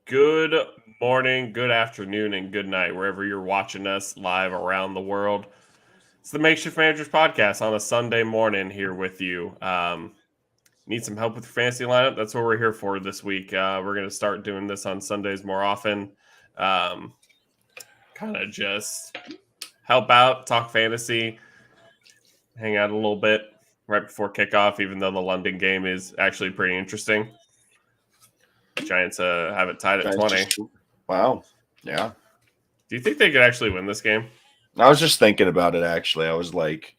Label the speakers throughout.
Speaker 1: Good morning, good afternoon, and good night, wherever you're watching us live around the world. It's the Makeshift Managers Podcast on a Sunday morning here with you. Need some help with your fantasy lineup? That's what we're here for this week. We're going to start doing this on Sundays more often. Kind of just help out, talk fantasy, hang out a little bit right before kickoff, even though the London game is actually pretty interesting. Giants have it tied at 20.
Speaker 2: Wow. Yeah.
Speaker 1: Do you think they could actually win this game?
Speaker 2: I was just thinking about it, actually. I was like,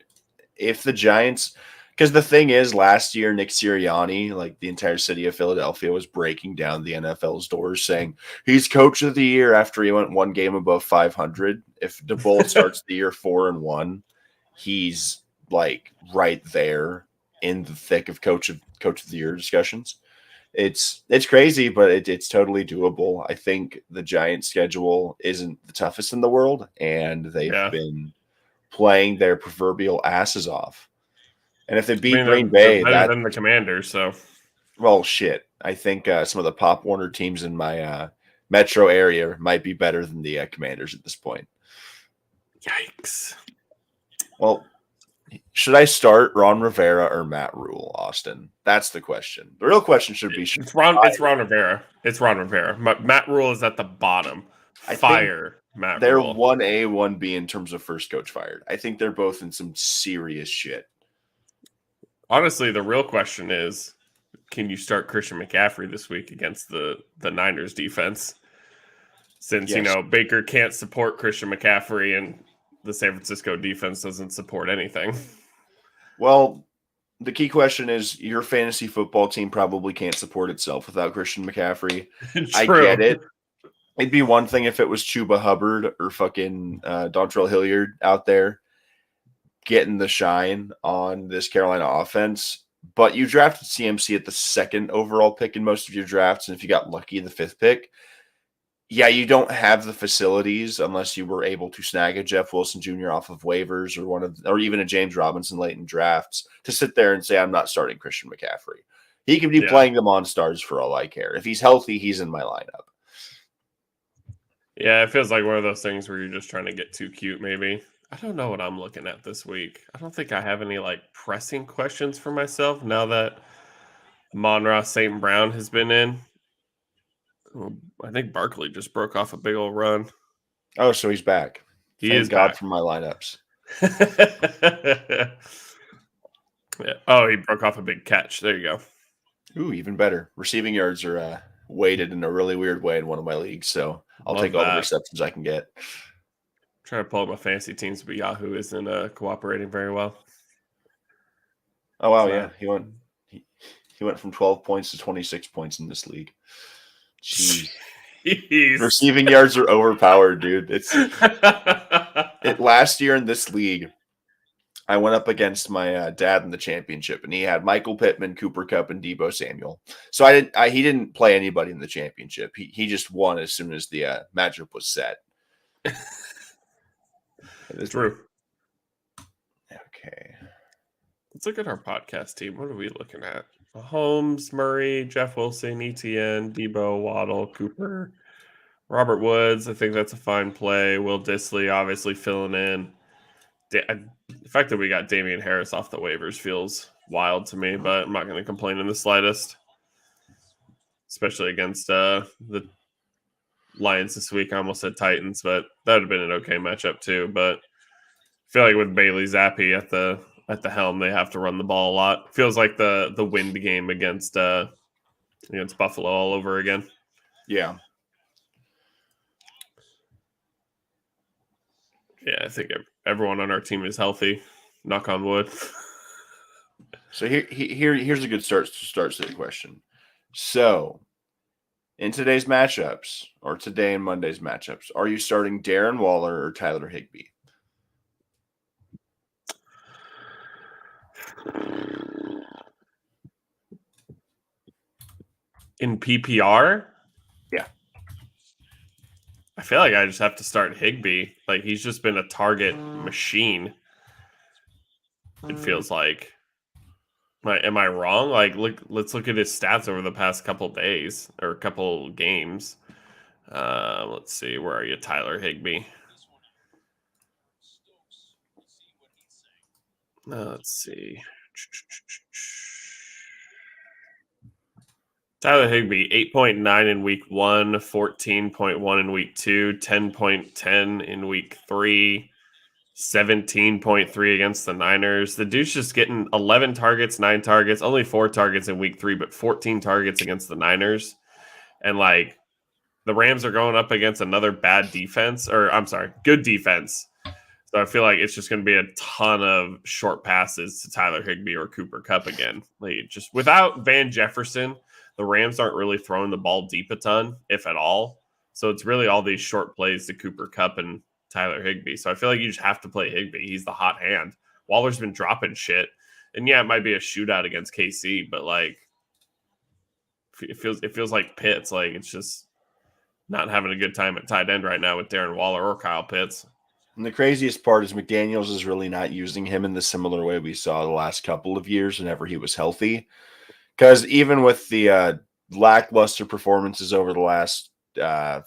Speaker 2: if the Giants, because the thing is, last year, Nick Sirianni, like the entire city of Philadelphia, was breaking down the NFL's doors saying he's coach of the year after he went one game above 500. If DeBolt starts the year 4-1, he's like right there in the thick of coach of the year discussions. It's crazy, but it's totally doable. I think the Giants' schedule isn't the toughest in the world, and they've been playing their proverbial asses off. And if they beat Green Bay,
Speaker 1: they're better than the Commanders. So,
Speaker 2: well, shit. I think some of the Pop Warner teams in my metro area might be better than the Commanders at this point.
Speaker 1: Yikes!
Speaker 2: Well, should I start Ron Rivera or Matt Rule, Austin? That's the question. The real question should be:
Speaker 1: it's Ron Rivera. It's Ron Rivera. Matt Rule is at the bottom. Fire Matt
Speaker 2: They're
Speaker 1: Rule.
Speaker 2: 1A, 1B in terms of first coach fired. I think they're both in some serious shit.
Speaker 1: Honestly, the real question is, can you start Christian McCaffrey this week against the Niners defense? Since, Baker can't support Christian McCaffrey and the San Francisco defense doesn't support anything.
Speaker 2: Well, the key question is your fantasy football team probably can't support itself without Christian McCaffrey. I get it. It'd be one thing if it was Chuba Hubbard or fucking Dontrell Hilliard out there getting the shine on this Carolina offense. But you drafted CMC at the second overall pick in most of your drafts, and if you got lucky, the fifth pick. Yeah, you don't have the facilities unless you were able to snag a Jeff Wilson Jr. off of waivers or even a James Robinson late in drafts to sit there and say, I'm not starting Christian McCaffrey. He could be playing the Monstars for all I care. If he's healthy, he's in my lineup.
Speaker 1: Yeah, it feels like one of those things where you're just trying to get too cute, maybe. I don't know what I'm looking at this week. I don't think I have any pressing questions for myself now that Amon-Ra St. Brown has been in. I think Barkley just broke off a big old run.
Speaker 2: Oh, so he's back. Thank God for my lineups.
Speaker 1: Yeah. Oh, he broke off a big catch. There you go.
Speaker 2: Ooh, even better. Receiving yards are weighted in a really weird way in one of my leagues, so I'll take all the receptions I can get.
Speaker 1: Trying to pull up my fantasy teams, but Yahoo isn't cooperating very well.
Speaker 2: Oh wow, yeah, he went from 12 points to 26 points in this league. Jeez. Receiving yards are overpowered, dude. Last year in this league, I went up against my dad in the championship, and he had Michael Pittman, Cooper Kupp, and Deebo Samuel. So he didn't play anybody in the championship. He just won as soon as the matchup was set.
Speaker 1: It's true.
Speaker 2: Okay.
Speaker 1: Let's look at our podcast team. What are we looking at? Mahomes, Murray, Jeff Wilson, ETN, Deebo, Waddle, Cooper, Robert Woods. I think that's a fine play. Will Dissly obviously filling in. The fact that we got Damian Harris off the waivers feels wild to me, but I'm not going to complain in the slightest, especially against the Lions this week. I almost said Titans, but that would have been an okay matchup too. But I feel like with Bailey Zappi at the helm, they have to run the ball a lot. Feels like the wind game against Buffalo all over again.
Speaker 2: Yeah.
Speaker 1: Yeah, I think everyone on our team is healthy. Knock on wood.
Speaker 2: So here's a good start to the question. So, in today's matchups, or today and Monday's matchups, are you starting Darren Waller or Tyler Higbee?
Speaker 1: In PPR?
Speaker 2: Yeah.
Speaker 1: I feel like I just have to start Higbee. Like, he's just been a target machine. It feels like. Am I wrong? Let's look at his stats over the past couple days or couple games. Let's see. Where are you, Tyler Higbee? Let's see. Tyler Higbee, 8.9 in week 1, 14.1 in week 2, 10.10 in week 3, 17.3 against the Niners. The dude's just getting 11 targets, 9 targets, only 4 targets in week 3, but 14 targets against the Niners. And like the Rams are going up against another bad defense, or I'm sorry, good defense. So I feel like it's just going to be a ton of short passes to Tyler Higbee or Cooper Kupp again. Like just without Van Jefferson, the Rams aren't really throwing the ball deep a ton, if at all. So it's really all these short plays to Cooper Kupp and Tyler Higbee. So I feel like you just have to play Higbee. He's the hot hand. Waller's been dropping shit. And yeah, it might be a shootout against KC, but like it feels like Pitts. Like it's just not having a good time at tight end right now with Darren Waller or Kyle Pitts.
Speaker 2: And the craziest part is McDaniels is really not using him in the similar way we saw the last couple of years whenever he was healthy. Because even with the lackluster performances over the last 4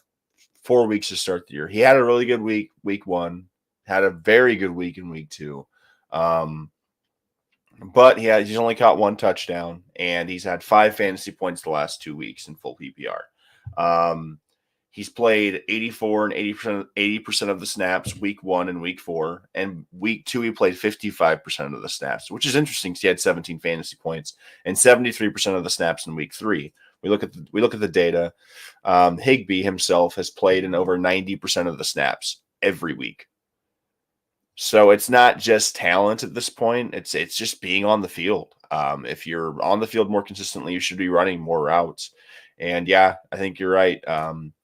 Speaker 2: weeks to start the year, he had a really good week 1, had a very good week in week 2. But he's only caught 1 touchdown, and he's had 5 fantasy points the last 2 weeks in full PPR. He's played 84 and 80% of the snaps week 1 and week 4. And week 2, he played 55% of the snaps, which is interesting because he had 17 fantasy points and 73% of the snaps in week 3. We look at the data. Higbee himself has played in over 90% of the snaps every week. So it's not just talent at this point. It's just being on the field. If you're on the field more consistently, you should be running more routes. And yeah, I think you're right.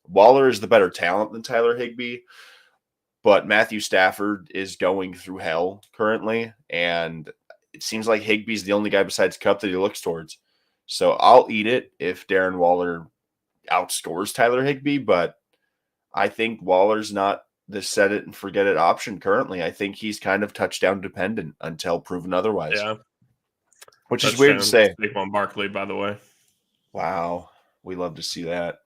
Speaker 2: Waller is the better talent than Tyler Higbee, but Matthew Stafford is going through hell currently, and it seems like Higbee's the only guy besides Kupp that he looks towards. So I'll eat it if Darren Waller outscores Tyler Higbee, but I think Waller's not the set it and forget it option currently. I think he's kind of touchdown dependent until proven otherwise.
Speaker 1: Yeah.
Speaker 2: Which
Speaker 1: Touchdown,
Speaker 2: is weird to say.
Speaker 1: Saquon Barkley, by the way.
Speaker 2: Wow. We love to see that.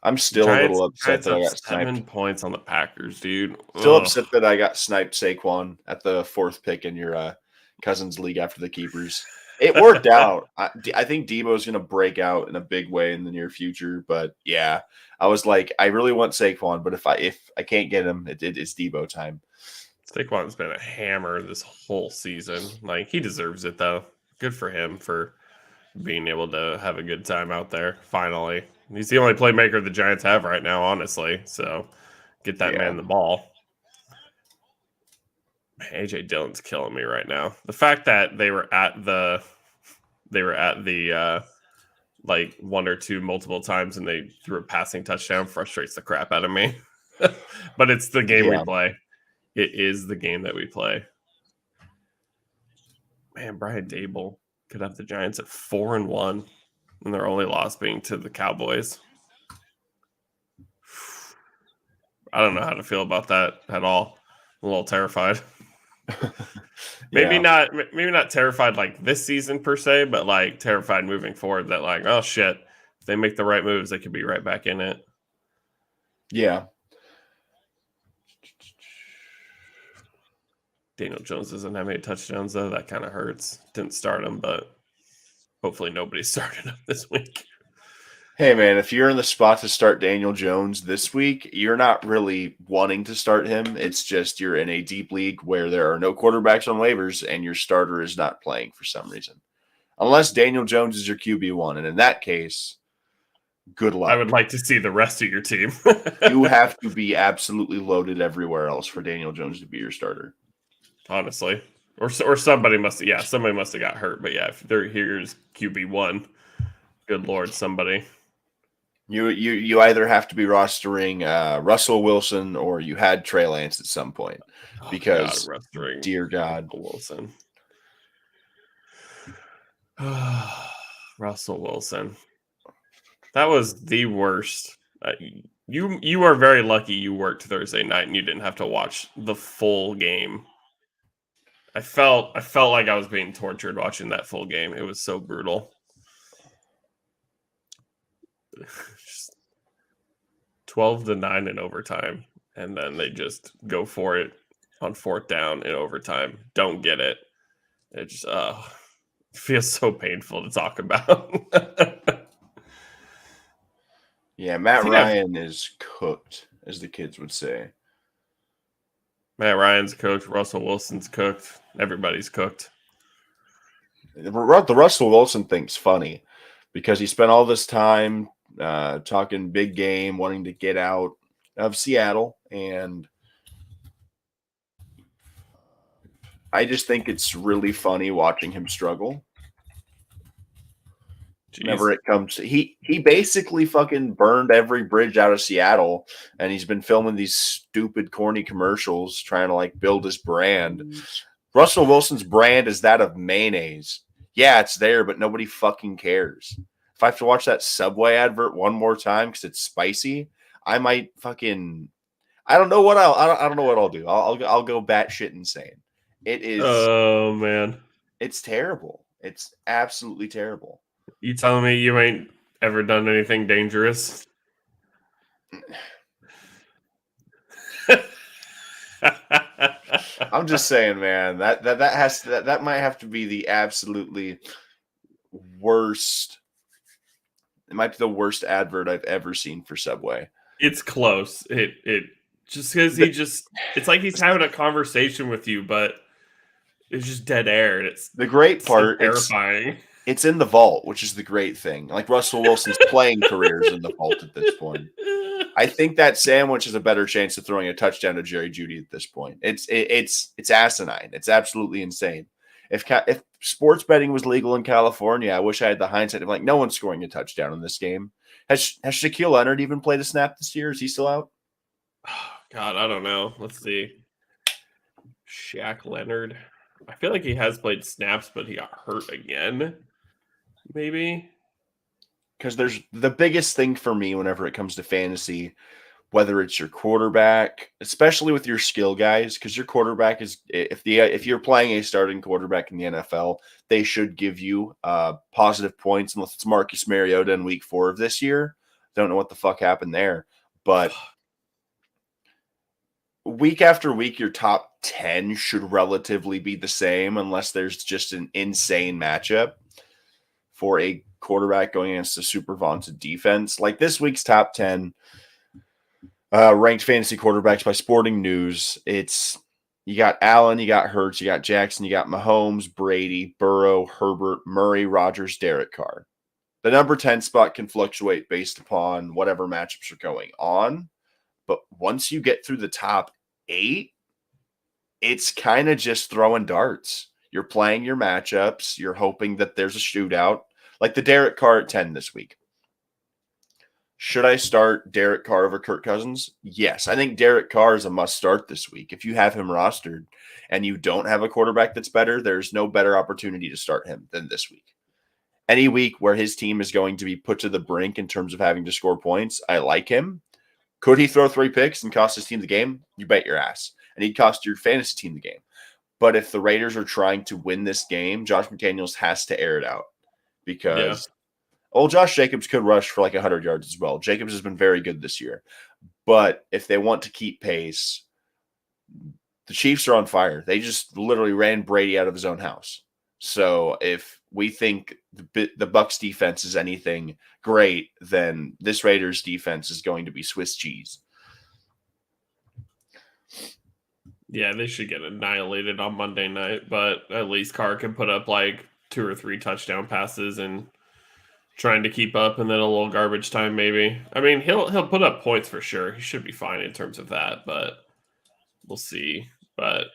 Speaker 2: I'm still a little upset that I got
Speaker 1: 7 points on the Packers, dude.
Speaker 2: Still upset that I got sniped Saquon at the 4th pick in your Cousins league after the keepers. It worked out. I think Debo's going to break out in a big way in the near future. But yeah, I was like, I really want Saquon, but if I can't get him, it's Debo time.
Speaker 1: Saquon's been a hammer this whole season. Like he deserves it though. Good for him for being able to have a good time out there. Finally, he's the only playmaker the Giants have right now, honestly. So get that man the ball. AJ Dillon's killing me right now. The fact that they were at the like 1 or 2 multiple times and they threw a passing touchdown frustrates the crap out of me. But it's the game we play. It is the game that we play. Man, Brian Dable could have the Giants at 4-1, and their only loss being to the Cowboys. I don't know how to feel about that at all. I'm a little terrified. Maybe not terrified like this season per se, but like terrified moving forward that like, oh shit, if they make the right moves, they could be right back in it.
Speaker 2: Yeah.
Speaker 1: Daniel Jones doesn't have any touchdowns though. That kind of hurts. Didn't start him, but hopefully nobody started him this week.
Speaker 2: Hey man, if you're in the spot to start Daniel Jones this week, you're not really wanting to start him. It's just you're in a deep league where there are no quarterbacks on waivers and your starter is not playing for some reason. Unless Daniel Jones is your QB1. And in that case, good luck.
Speaker 1: I would like to see the rest of your team.
Speaker 2: You have to be absolutely loaded everywhere else for Daniel Jones to be your starter.
Speaker 1: Honestly. Or somebody must have got hurt. But yeah, if they're here's QB1, good Lord, somebody.
Speaker 2: You either have to be rostering Russell Wilson or you had Trey Lance at some point because dear God,
Speaker 1: Wilson. Russell Wilson. That was the worst. You are very lucky you worked Thursday night and you didn't have to watch the full game. I felt like I was being tortured watching that full game. It was so brutal. 12-9 in overtime, and then they just go for it on 4th down in overtime. Don't get it. It just feels so painful to talk about.
Speaker 2: Yeah, Matt Ryan is cooked, as the kids would say.
Speaker 1: Matt Ryan's cooked. Russell Wilson's cooked. Everybody's cooked.
Speaker 2: The Russell Wilson thing's funny because he spent all this time talking big game, wanting to get out of Seattle, and I just think it's really funny watching him struggle. Jeez. Whenever it comes to, he basically fucking burned every bridge out of Seattle, and he's been filming these stupid, corny commercials trying to like build his brand. Russell Wilson's brand is that of mayonnaise. Yeah, it's there, but nobody fucking cares. If I have to watch that Subway advert one more time because it's spicy, I might fucking. I don't know what I don't know what I'll do. I'll go batshit insane. It is.
Speaker 1: Oh man,
Speaker 2: it's terrible. It's absolutely terrible.
Speaker 1: You telling me you ain't ever done anything dangerous?
Speaker 2: I'm just saying, man, that might have to be the absolutely worst. It might be the worst advert I've ever seen for Subway.
Speaker 1: It's close. It just because it's like he's having a conversation with you, but it's just dead air. It's
Speaker 2: the great part.
Speaker 1: So terrifying.
Speaker 2: It's in the vault, which is the great thing. Like Russell Wilson's playing career is in the vault at this point. I think that sandwich has a better chance of throwing a touchdown to Jerry Jeudy at this point. It's asinine. It's absolutely insane. If sports betting was legal in California, I wish I had the hindsight of like no one's scoring a touchdown in this game. Has Shaquille Leonard even played a snap this year? Is he still out?
Speaker 1: Oh, God, I don't know. Let's see. Shaq Leonard. I feel like he has played snaps, but he got hurt again. Maybe.
Speaker 2: Because there's the biggest thing for me whenever it comes to fantasy, whether it's your quarterback, especially with your skill guys, because your quarterback is if you're playing a starting quarterback in the NFL, they should give you positive points unless it's Marcus Mariota in week 4 of this year. Don't know what the fuck happened there, but week after week, your top 10 should relatively be the same unless there's just an insane matchup for a quarterback going against a super vaunted defense. Like this week's top 10 ranked fantasy quarterbacks by Sporting News. It's you got Allen, you got Hurts, you got Jackson, you got Mahomes, Brady, Burrow, Herbert, Murray, Rodgers, Derek Carr. The number 10 spot can fluctuate based upon whatever matchups are going on. But once you get through the top 8, it's kind of just throwing darts. You're playing your matchups. You're hoping that there's a shootout. Like the Derek Carr at 10 this week. Should I start Derek Carr over Kirk Cousins? Yes. I think Derek Carr is a must start this week. If you have him rostered and you don't have a quarterback that's better, there's no better opportunity to start him than this week. Any week where his team is going to be put to the brink in terms of having to score points, I like him. Could he throw 3 picks and cost his team the game? You bet your ass. And he'd cost your fantasy team the game. But if the Raiders are trying to win this game, Josh McDaniels has to air it out. Because old Josh Jacobs could rush for like 100 yards as well. Jacobs has been very good this year. But if they want to keep pace, the Chiefs are on fire. They just literally ran Brady out of his own house. So if we think the Bucs defense is anything great, then this Raiders defense is going to be Swiss cheese.
Speaker 1: Yeah, they should get annihilated on Monday night, but at least Carr can put up like 2 or 3 touchdown passes and trying to keep up, and then a little garbage time maybe. I mean, he'll put up points for sure. He should be fine in terms of that, but we'll see. But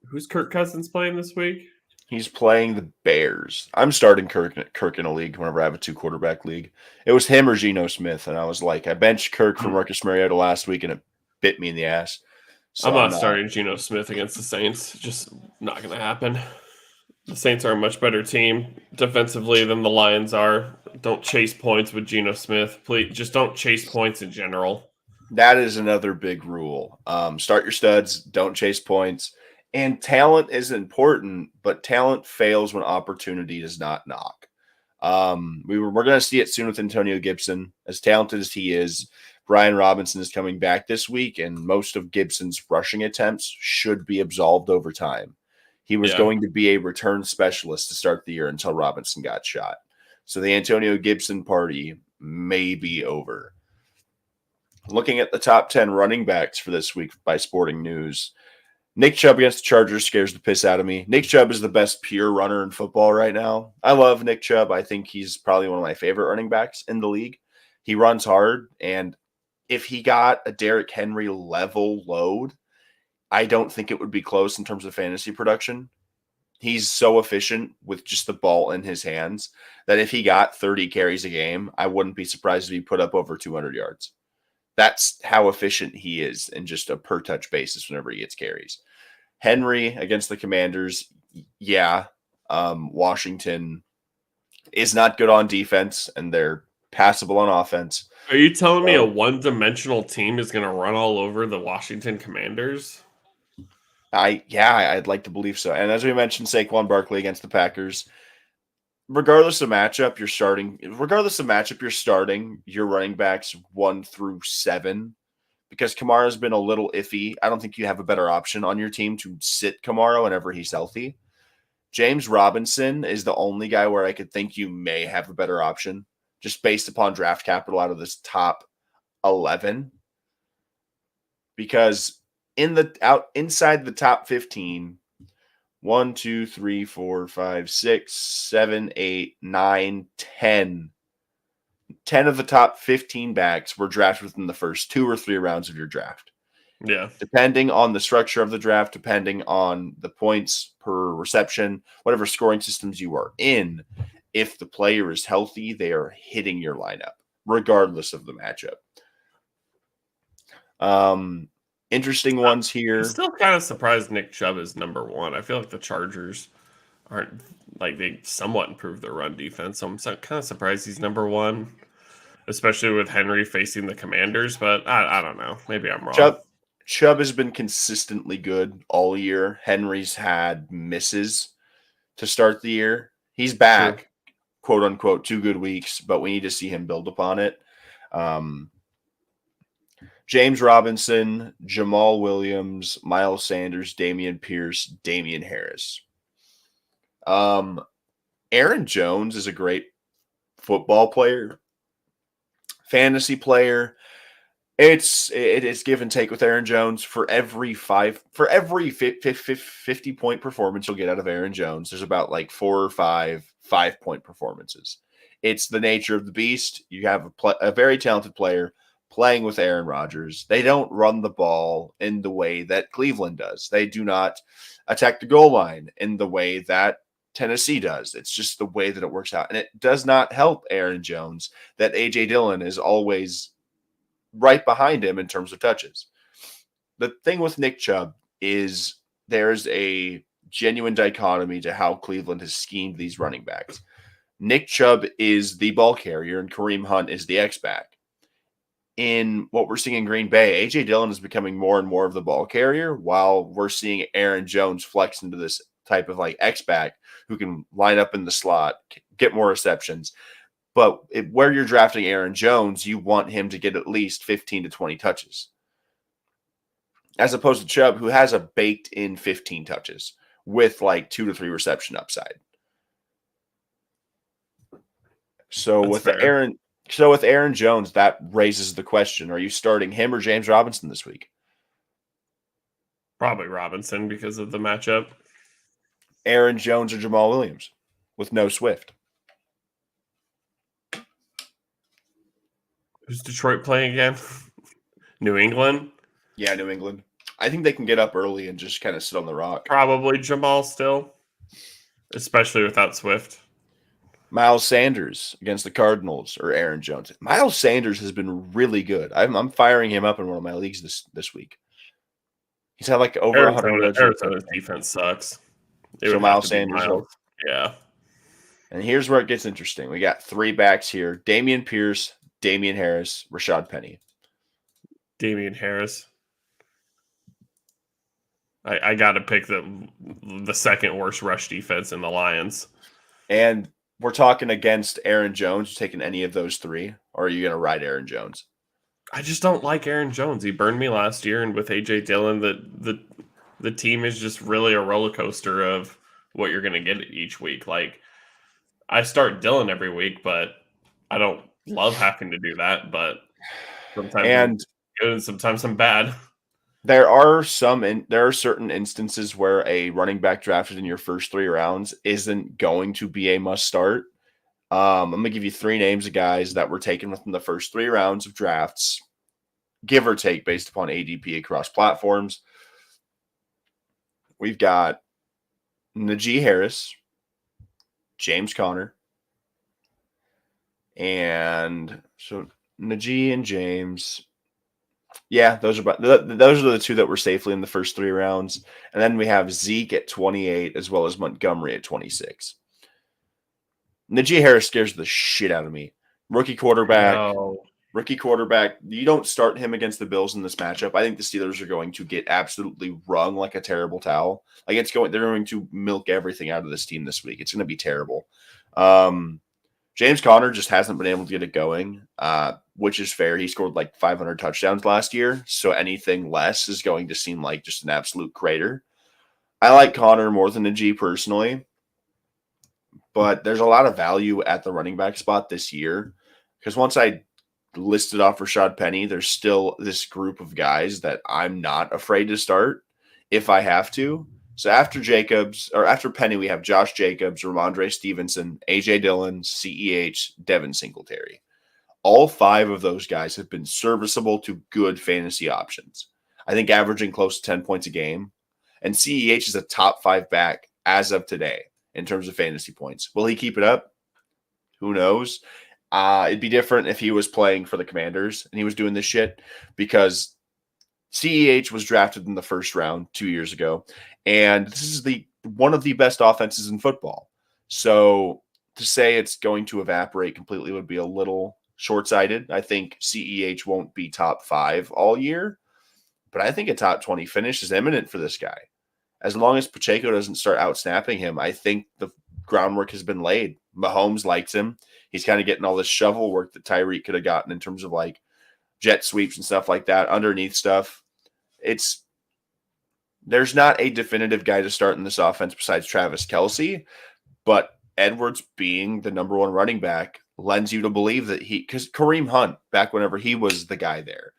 Speaker 1: who's Kirk Cousins playing this week?
Speaker 2: He's playing the Bears. I'm starting Kirk in a league whenever I have a 2-quarterback league. It was him or Geno Smith, and I was like, I benched Kirk for Marcus Mariota last week, and it bit me in the ass.
Speaker 1: So I'm not starting Geno Smith against the Saints. Just not going to happen. The Saints are a much better team defensively than the Lions are. Don't chase points with Geno Smith. Please, just don't chase points in general.
Speaker 2: That is another big rule. Start your studs. Don't chase points. And talent is important, but talent fails when opportunity does not knock. We're going to see it soon with Antonio Gibson. As talented as he is, Brian Robinson is coming back this week, and most of Gibson's rushing attempts should be absolved over time. He was going to be a return specialist to start the year until Robinson got shot. So the Antonio Gibson party may be over. Looking at the top 10 running backs for this week by Sporting News, Nick Chubb against the Chargers scares the piss out of me. Nick Chubb is the best pure runner in football right now. I love Nick Chubb. I think he's probably one of my favorite running backs in the league. He runs hard, and if he got a Derrick Henry level load, I don't think it would be close in terms of fantasy production. He's so efficient with just the ball in his hands that if he got 30 carries a game, I wouldn't be surprised if he put up over 200 yards. That's how efficient he is in just a per touch basis whenever he gets carries. Henry against the Commanders, Washington is not good on defense, and they're passable on offense.
Speaker 1: Are you telling me a one-dimensional team is going to run all over the Washington Commanders?
Speaker 2: I'd like to believe so. And as we mentioned, Saquon Barkley against the Packers. Regardless of matchup, you're starting your running backs 1 through 7 because Kamara's been a little iffy. I don't think you have a better option on your team to sit Kamara whenever he's healthy. James Robinson is the only guy where I could think you may have a better option just based upon draft capital out of this top 11. Because inside the top 15, 1, 2, 3, 4, 5, 6, 7, 8, 9, 10. 10 of the top 15 backs were drafted within the first 2 or 3 rounds of your draft.
Speaker 1: Yeah.
Speaker 2: Depending on the structure of the draft, depending on the points per reception, whatever scoring systems you are in, if the player is healthy, they are hitting your lineup, regardless of the matchup. Interesting ones here.
Speaker 1: I'm still kind of surprised Nick Chubb is number 1. I feel like the Chargers aren't like they somewhat improved their run defense. So I'm kind of surprised he's number 1, especially with Henry facing the Commanders. But I don't know. Maybe I'm wrong.
Speaker 2: Chubb has been consistently good all year. Henry's had misses to start the year. He's back, quote unquote, 2 good weeks, but we need to see him build upon it. James Robinson, Jamal Williams, Miles Sanders, Dameon Pierce, Damian Harris. Aaron Jones is a great football player, fantasy player. It is give and take with Aaron Jones. For every 50-point performance you'll get out of Aaron Jones, there's about like 4 or 5 5-point performances. It's the nature of the beast. You have a very talented player playing with Aaron Rodgers. They don't run the ball in the way that Cleveland does. They do not attack the goal line in the way that Tennessee does. It's just the way that it works out. And it does not help Aaron Jones that A.J. Dillon is always right behind him in terms of touches. The thing with Nick Chubb is there's a genuine dichotomy to how Cleveland has schemed these running backs. Nick Chubb is the ball carrier and Kareem Hunt is the X-back. In what we're seeing in Green Bay, A.J. Dillon is becoming more and more of the ball carrier while we're seeing Aaron Jones flex into this type of like X-back who can line up in the slot, get more receptions. But where you're drafting Aaron Jones, you want him to get at least 15 to 20 touches. As opposed to Chubb, who has a baked-in 15 touches with like 2 to 3 reception upside. So with Aaron Jones, that raises the question, are you starting him or James Robinson this week?
Speaker 1: Probably Robinson because of the matchup.
Speaker 2: Aaron Jones or Jamal Williams with no Swift.
Speaker 1: Who's Detroit playing again? New England?
Speaker 2: Yeah, New England. I think they can get up early and just kind of sit on the rock.
Speaker 1: Probably Jamal still, especially without Swift.
Speaker 2: Miles Sanders against the Cardinals or Aaron Jones. Miles Sanders has been really good. I'm firing him up in one of my leagues this week. He's had like over 100 yards.
Speaker 1: Arizona's defense sucks.
Speaker 2: So Miles Sanders.
Speaker 1: Yeah.
Speaker 2: And here's where it gets interesting. We got 3 backs here. Dameon Pierce, Damian Harris, Rashad Penny.
Speaker 1: Damian Harris. I got to pick the second worst rush defense in the Lions.
Speaker 2: And we're talking against Aaron Jones. You taking any of those 3, or are you going to ride Aaron Jones?
Speaker 1: I just don't like Aaron Jones. He burned me last year, and with AJ Dillon, the team is just really a roller coaster of what you're going to get each week. Like I start Dillon every week, but I don't love having to do that. But sometimes I'm
Speaker 2: And
Speaker 1: good, and sometimes I'm bad.
Speaker 2: there are certain instances where a running back drafted in your first 3 rounds isn't going to be a must start. I'm going to give you 3 names of guys that were taken within the first 3 rounds of drafts, give or take based upon ADP across platforms. We've got Najee Harris, James Conner, and so Najee and James. Yeah, those are the 2 that were safely in the first 3 rounds. And then we have Zeke at 28 as well as Montgomery at 26. Najee Harris scares the shit out of me. Rookie quarterback.
Speaker 1: No.
Speaker 2: You don't start him against the Bills in this matchup. I think the Steelers are going to get absolutely wrung like a terrible towel. They're going to milk everything out of this team this week. It's going to be terrible. James Conner just hasn't been able to get it going, which is fair. He scored like 500 touchdowns last year, so anything less is going to seem like just an absolute crater. I like Conner more than Najee personally, but there's a lot of value at the running back spot this year because once I listed off Rashad Penny, there's still this group of guys that I'm not afraid to start if I have to. So after Penny, we have Josh Jacobs, Ramondre Stevenson, AJ Dillon, CEH, Devin Singletary. All 5 of those guys have been serviceable to good fantasy options. I think averaging close to 10 points a game. And CEH is a top 5 back as of today in terms of fantasy points. Will he keep it up? Who knows? It'd be different if he was playing for the Commanders and he was doing this shit because CEH was drafted in the first round 2 years ago, and this is one of the best offenses in football. So to say it's going to evaporate completely would be a little short-sighted. I think CEH won't be top 5 all year, but I think a top 20 finish is imminent for this guy. As long as Pacheco doesn't start out-snapping him, I think the groundwork has been laid. Mahomes likes him. He's kind of getting all this shovel work that Tyreek could have gotten in terms of like jet sweeps and stuff like that, underneath stuff. There's not a definitive guy to start in this offense besides Travis Kelce, but Edwards being the number 1 running back lends you to believe that because Kareem Hunt, back whenever he was the guy there,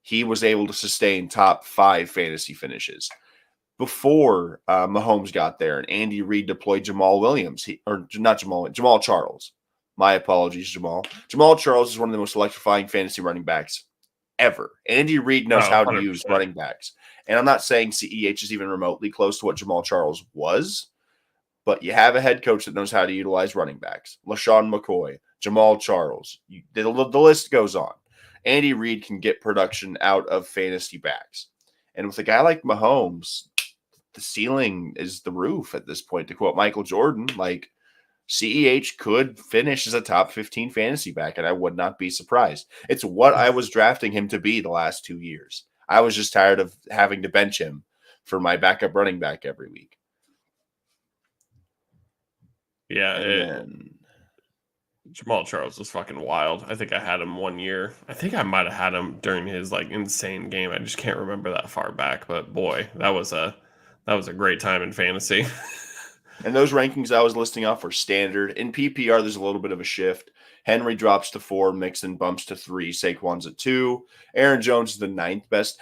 Speaker 2: he was able to sustain top 5 fantasy finishes. Before Mahomes got there and Andy Reid deployed Jamal Charles. My apologies, Jamal. Jamal Charles is one of the most electrifying fantasy running backs ever. Andy Reid knows how to
Speaker 1: 100%.
Speaker 2: use running backs. And I'm not saying CEH is even remotely close to what Jamal Charles was, but you have a head coach that knows how to utilize running backs. LaShawn McCoy, Jamal Charles. The list goes on. Andy Reid can get production out of fantasy backs. And with a guy like Mahomes, the ceiling is the roof at this point. To quote Michael Jordan, like CEH could finish as a top 15 fantasy back, and I would not be surprised. It's what I was drafting him to be the last 2 years. I was just tired of having to bench him for my backup running back every week.
Speaker 1: Yeah, Jamal Charles was fucking wild. I think I had him 1 year. I think I might have had him during his like insane game. I just can't remember that far back. But boy, that was a great time in fantasy.
Speaker 2: And those rankings I was listing off are standard. In PPR, there's a little bit of a shift. Henry drops to 4, Mixon bumps to 3, Saquon's at 2. Aaron Jones is the 9th best.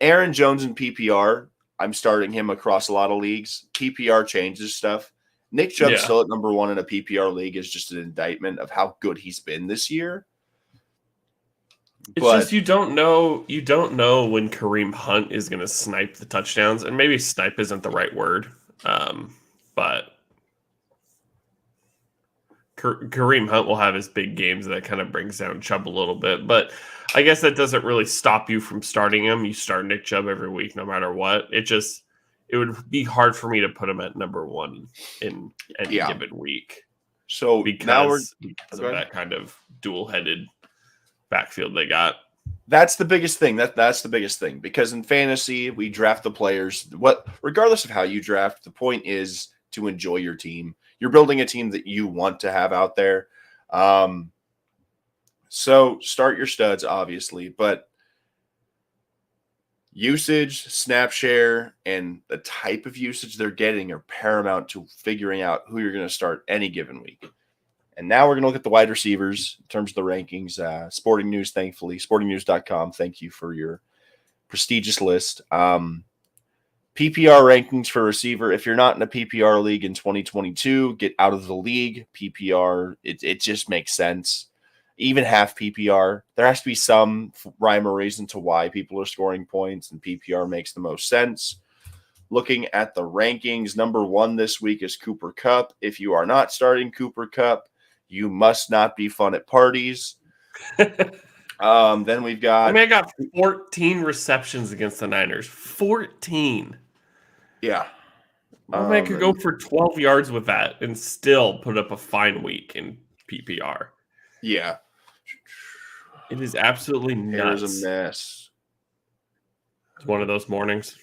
Speaker 2: Aaron Jones in PPR, I'm starting him across a lot of leagues. PPR changes stuff. Nick Chubb still at number 1 in a PPR league is just an indictment of how good he's been this year.
Speaker 1: It's just you don't know when Kareem Hunt is going to snipe the touchdowns, and maybe snipe isn't the right word, but Kareem Hunt will have his big games that kind of brings down Chubb a little bit. But I guess that doesn't really stop you from starting him. You start Nick Chubb every week, no matter what. It would be hard for me to put him at number 1 in any given week.
Speaker 2: So
Speaker 1: because of that kind of dual-headed backfield they got.
Speaker 2: That's the biggest thing. That's the biggest thing, because in fantasy we draft the players. Regardless of how you draft, the point is to enjoy your team. You're building a team that you want to have out there. So start your studs, obviously, but usage, snap share, and the type of usage they're getting are paramount to figuring out who you're going to start any given week. And now we're going to look at the wide receivers in terms of the rankings. Sporting News, thankfully, sportingnews.com. Thank you for your prestigious list. PPR rankings for receiver. If you're not in a PPR league in 2022, get out of the league. PPR, it just makes sense. Even half PPR, there has to be some rhyme or reason to why people are scoring points, and PPR makes the most sense. Looking at the rankings, number 1 this week is Cooper Kupp. If you are not starting Cooper Kupp, you must not be fun at parties. Then we've got...
Speaker 1: I got 14 receptions against the Niners. 14.
Speaker 2: Yeah.
Speaker 1: My man could go for 12 yards with that and still put up a fine week in PPR.
Speaker 2: Yeah.
Speaker 1: It is absolutely nuts.
Speaker 2: Here's a mess.
Speaker 1: It's one of those mornings.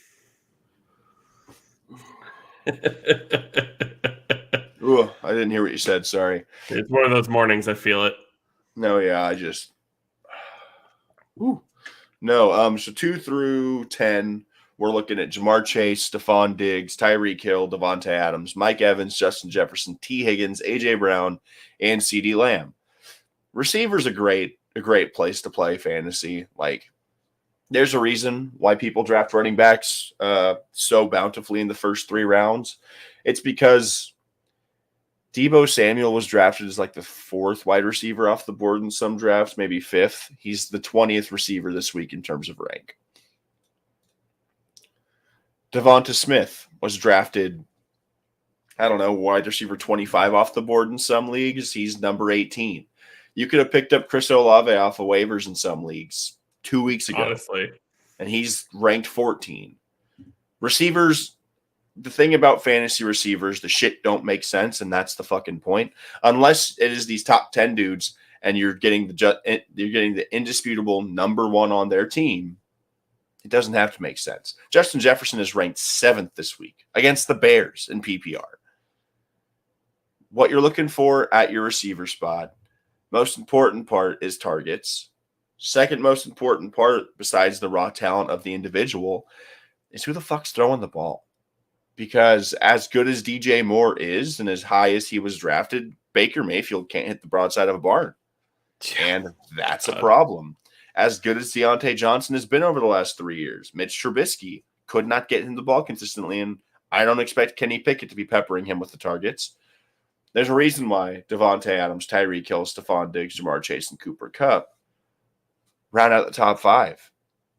Speaker 2: Ooh, I didn't hear what you said. Sorry.
Speaker 1: It's one of those mornings. I feel it.
Speaker 2: No, yeah, I just... Ooh. No, so 2 through 10, we're looking at Jamar Chase, Stephon Diggs, Tyreek Hill, Devontae Adams, Mike Evans, Justin Jefferson, T. Higgins, A.J. Brown, and CeeDee Lamb. Receivers a great place to play fantasy. Like, there's a reason why people draft running backs so bountifully in the first 3 rounds. It's because Deebo Samuel was drafted as like the 4th wide receiver off the board in some drafts, maybe 5th. He's the 20th receiver this week in terms of rank. Devonta Smith was drafted, I don't know, wide receiver 25 off the board in some leagues. He's number 18. You could have picked up Chris Olave off of waivers in some leagues 2 weeks ago.
Speaker 1: Honestly.
Speaker 2: And he's ranked 14. Receivers, the thing about fantasy receivers, the shit don't make sense, and that's the fucking point. Unless it is these top 10 dudes and you're getting the indisputable number 1 on their team, it doesn't have to make sense. Justin Jefferson is ranked 7th this week against the Bears in PPR. What you're looking for at your receiver spot, most important part is targets. Second most important part, besides the raw talent of the individual, is who the fuck's throwing the ball. Because as good as DJ Moore is and as high as he was drafted, Baker Mayfield can't hit the broadside of a barn. And that's a problem. As good as Deontay Johnson has been over the last 3 years, Mitch Trubisky could not get him the ball consistently, and I don't expect Kenny Pickett to be peppering him with the targets. There's a reason why Devontae Adams, Tyreek Hill, Stephon Diggs, Jamar Chase, and Cooper Kupp round out the top 5.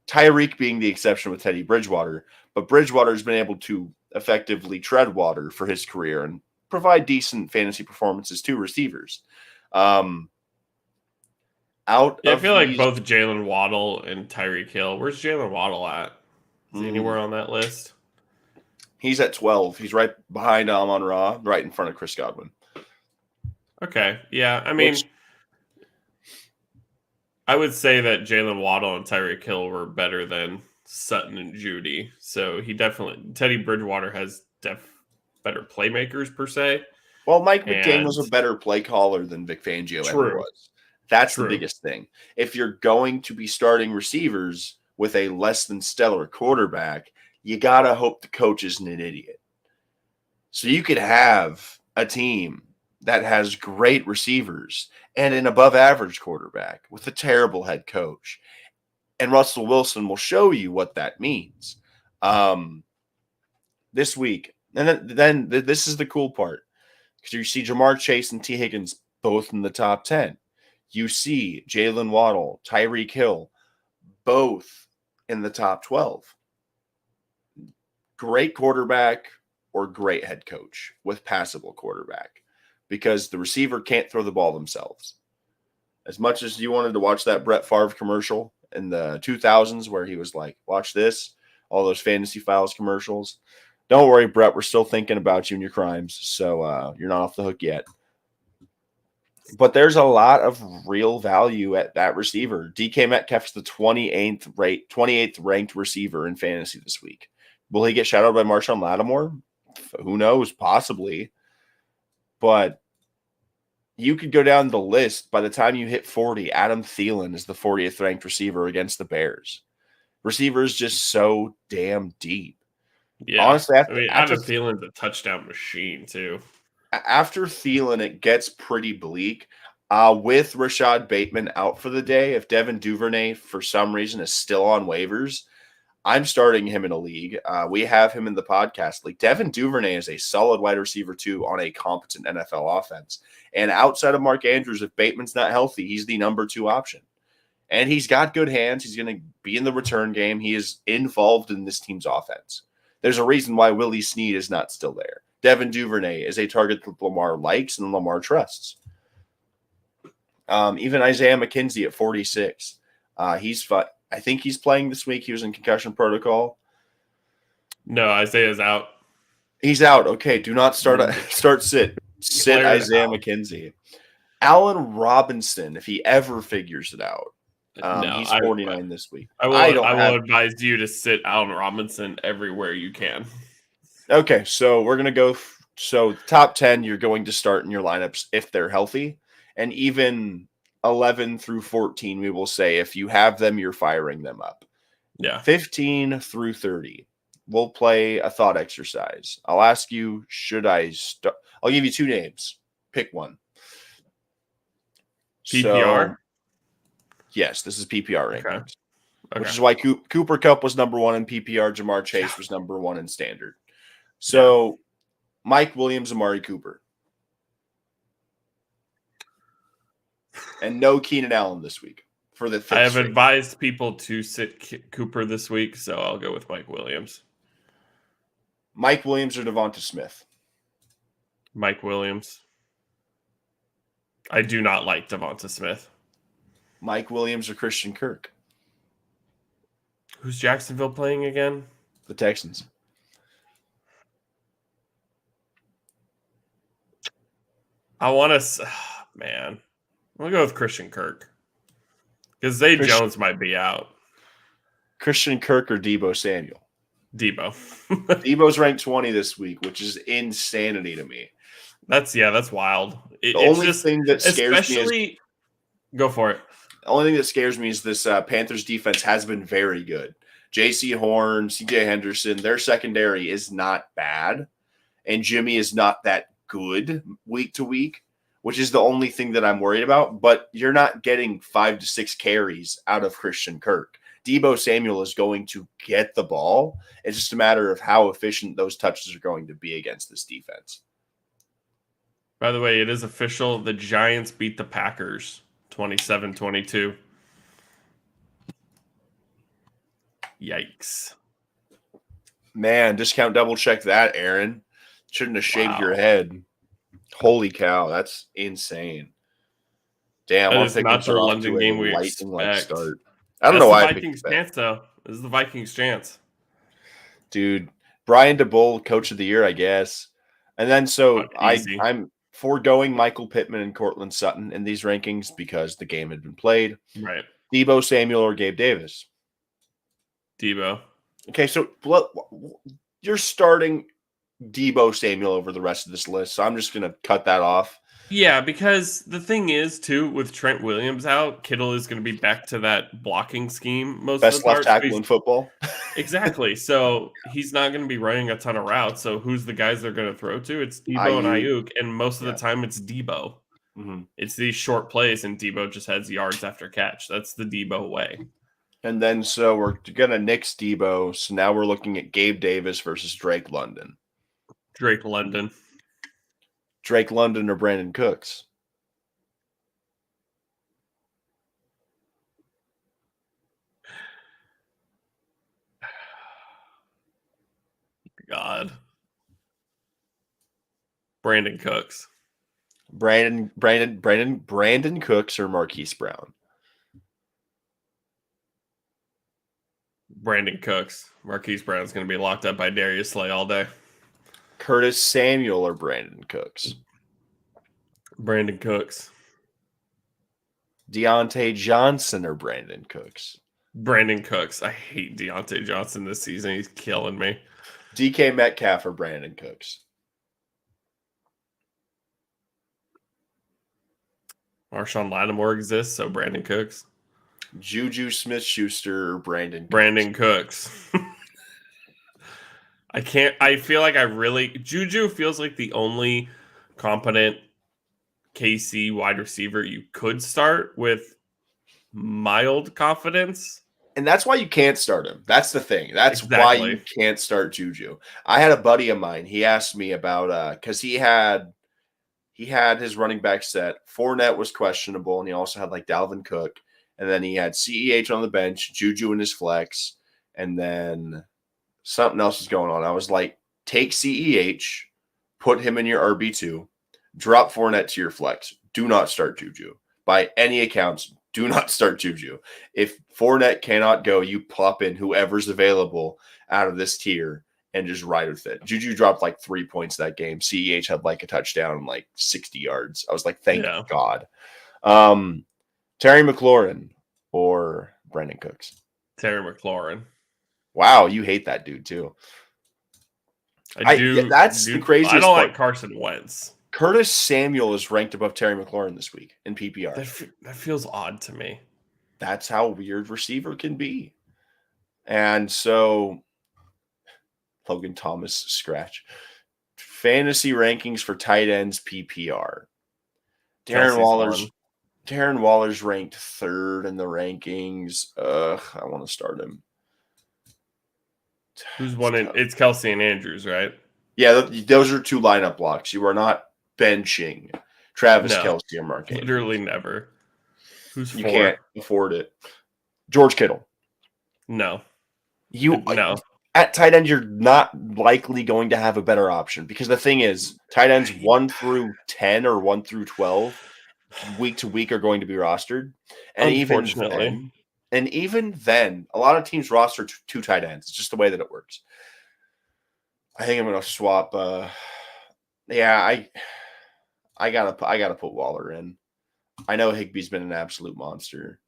Speaker 2: Tyreek being the exception with Teddy Bridgewater, but Bridgewater has been able to effectively tread water for his career and provide decent fantasy performances to receivers.
Speaker 1: I feel like both Jalen Waddle and Tyreek Hill. Where's Jalen Waddle at? Is he anywhere on that list?
Speaker 2: He's at 12. He's right behind Amon-Ra, right in front of Chris Godwin.
Speaker 1: Okay. Yeah. I mean, I would say that Jalen Waddle and Tyreek Hill were better than Sutton and Judy. So Teddy Bridgewater has better playmakers per se.
Speaker 2: Well, Mike McDaniel was a better play caller than Vic Fangio ever was. That's the biggest thing. If you're going to be starting receivers with a less than stellar quarterback, you got to hope the coach isn't an idiot. So you could have a team that has great receivers and an above average quarterback with a terrible head coach. And Russell Wilson will show you what that means this week. And then this is the cool part, because you see Jamar Chase and T. Higgins both in the top 10. You see Jalen Waddle, Tyreek Hill, both in the top 12. Great quarterback or great head coach with passable quarterback, because the receiver can't throw the ball themselves. As much as you wanted to watch that Brett Favre commercial in the 2000s where he was like, watch this, all those Fantasy Files commercials. Don't worry, Brett, we're still thinking about you and your crimes, so you're not off the hook yet. But there's a lot of real value at that receiver. DK Metcalf's the 28th ranked receiver in fantasy this week. Will he get shadowed by Marshawn Lattimore? Who knows? Possibly. But you could go down the list. By the time you hit 40, Adam Thielen is the 40th ranked receiver against the Bears. Receiver is just so damn deep.
Speaker 1: Yeah.
Speaker 2: Honestly,
Speaker 1: I mean,
Speaker 2: after
Speaker 1: Adam Thielen's a touchdown machine, too.
Speaker 2: after Thielen, it gets pretty bleak. With Rashad Bateman out for the day, if Devin Duvernay, for some reason, is still on waivers, I'm starting him in a league. We have him in the podcast league. Devin Duvernay is a solid wide receiver, too, on a competent NFL offense. And outside of Mark Andrews, if Bateman's not healthy, he's the number 2 option. And he's got good hands. He's going to be in the return game. He is involved in this team's offense. There's a reason why Willie Snead is not still there. Devin Duvernay is a target that Lamar likes and Lamar trusts. Even Isaiah McKenzie at 46. He's fun. I think he's playing this week. He was in concussion protocol.
Speaker 1: No, Isaiah's out.
Speaker 2: He's out. Okay, do not sit. Sit Isaiah McKenzie. Allen Robinson, if he ever figures it out.
Speaker 1: No,
Speaker 2: he's 49 this week.
Speaker 1: I will advise you to sit Allen Robinson everywhere you can.
Speaker 2: Okay, so we're going to go. So top 10, you're going to start in your lineups if they're healthy. And even 11 through 14, we will say if you have them, you're firing them up.
Speaker 1: Yeah.
Speaker 2: 15 through 30, we'll play a thought exercise. I'll ask you, should I start? I'll give you 2 names. Pick one.
Speaker 1: PPR?
Speaker 2: So, yes, this is PPR rankings.
Speaker 1: Okay.
Speaker 2: Which is why Cooper Kupp was number 1 in PPR. Jamar Chase was number 1 in standard. So, Mike Williams, Amari Cooper. And no Keenan Allen this week for the 5th.
Speaker 1: I have advised people to sit Cooper this week, so I'll go with Mike Williams.
Speaker 2: Mike Williams or Devonta Smith?
Speaker 1: Mike Williams. I do not like Devonta Smith.
Speaker 2: Mike Williams or Christian Kirk?
Speaker 1: Who's Jacksonville playing again?
Speaker 2: The Texans.
Speaker 1: I want to, man. I'm going to go with Christian Kirk. Because Zay Jones might be out.
Speaker 2: Christian Kirk or Deebo Samuel?
Speaker 1: Deebo.
Speaker 2: Deebo's ranked 20 this week, which is insanity to me.
Speaker 1: That's wild.
Speaker 2: The only thing that scares me
Speaker 1: go for it.
Speaker 2: The only thing that scares me is this Panthers defense has been very good. J.C. Horn, C.J. Henderson, their secondary is not bad. And Jimmy is not that good week to week, which is the only thing that I'm worried about. But you're not getting 5 to 6 carries out of Christian Kirk. Deebo Samuel is going to get the ball. It's just a matter of how efficient those touches are going to be against this defense.
Speaker 1: By the way, it is official. The Giants beat the Packers 27-22. Yikes.
Speaker 2: Man, discount double check that, Aaron. Shouldn't have shaved your head. Holy cow, that's insane. Damn,
Speaker 1: that is not the London game we expect.
Speaker 2: Start. I don't know why.
Speaker 1: The Vikings' chance, though. This is the Vikings' chance.
Speaker 2: Dude, Brian DeBull, Coach of the Year, I guess. And then I'm foregoing Michael Pittman and Cortland Sutton in these rankings because the game had been played.
Speaker 1: Right.
Speaker 2: Deebo Samuel or Gabe Davis?
Speaker 1: Deebo.
Speaker 2: Okay, so you're starting Deebo Samuel over the rest of this list, so I'm just going to cut that off.
Speaker 1: Yeah, because the thing is, too, with Trent Williams out, Kittle is going to be back to that blocking scheme most
Speaker 2: Best
Speaker 1: of the time.
Speaker 2: Best left tackle in football.
Speaker 1: Exactly. So he's not going to be running a ton of routes. So who's the guys they're going to throw to? It's Deebo and Ayuk, and most of the time it's Deebo.
Speaker 2: Mm-hmm.
Speaker 1: It's these short plays, and Deebo just has yards after catch. That's the Deebo way.
Speaker 2: And then so we're going to nix Deebo. So now we're looking at Gabe Davis versus Drake London.
Speaker 1: Drake London
Speaker 2: or Brandon Cooks?
Speaker 1: God. Brandon Cooks.
Speaker 2: Brandon Cooks or Marquise Brown?
Speaker 1: Brandon Cooks. Marquise Brown's going to be locked up by Darius Slay all day.
Speaker 2: Curtis Samuel or Brandon Cooks?
Speaker 1: Brandon Cooks.
Speaker 2: Deontay Johnson or Brandon Cooks?
Speaker 1: Brandon Cooks. I hate Deontay Johnson this season. He's killing me.
Speaker 2: DK Metcalf or Brandon Cooks?
Speaker 1: Marshawn Lattimore exists, so Brandon Cooks.
Speaker 2: Juju Smith-Schuster or
Speaker 1: Brandon Cooks. I feel like Juju feels like the only competent KC wide receiver you could start with mild confidence.
Speaker 2: And that's why you can't start him. That's the thing. That's why you can't start Juju. I had a buddy of mine. He asked me about because he had his running back set. Fournette was questionable, and he also had like Dalvin Cook, and then he had CEH on the bench, Juju in his flex, and then something else was going on. I was like, take CEH, put him in your RB2, drop Fournette to your flex. Do not start Juju. By any accounts, do not start Juju. If Fournette cannot go, you plop in whoever's available out of this tier and just ride with it. Juju dropped like 3 points that game. CEH had like a touchdown and like 60 yards. I was like, thank God. Terry McLaurin or Brandon Cooks?
Speaker 1: Terry McLaurin.
Speaker 2: Wow, you hate that dude too.
Speaker 1: I do.
Speaker 2: That's the craziest
Speaker 1: I don't
Speaker 2: part.
Speaker 1: like Carson Wentz.
Speaker 2: Curtis Samuel is ranked above Terry McLaurin this week in PPR.
Speaker 1: That feels odd to me.
Speaker 2: That's how weird receiver can be. And so Logan Thomas scratch. Fantasy rankings for tight ends PPR. Darren Waller's ranked 3rd in the rankings. I want to start him.
Speaker 1: Who's one? It's Kelsey and Andrews, right?
Speaker 2: Yeah, those are 2 lineup blocks. You are not benching Travis Kelce or Mark Andrews.
Speaker 1: Literally never.
Speaker 2: Who's 4? You can't afford it. George Kittle.
Speaker 1: No.
Speaker 2: No. At tight end, you're not likely going to have a better option because the thing is, tight ends 1 through 10 or 1 through 12 week to week are going to be rostered. And even then, a lot of teams roster 2 tight ends. It's just the way that it works. I think I'm going to swap. I gotta put Waller in. I know Higbee's been an absolute monster,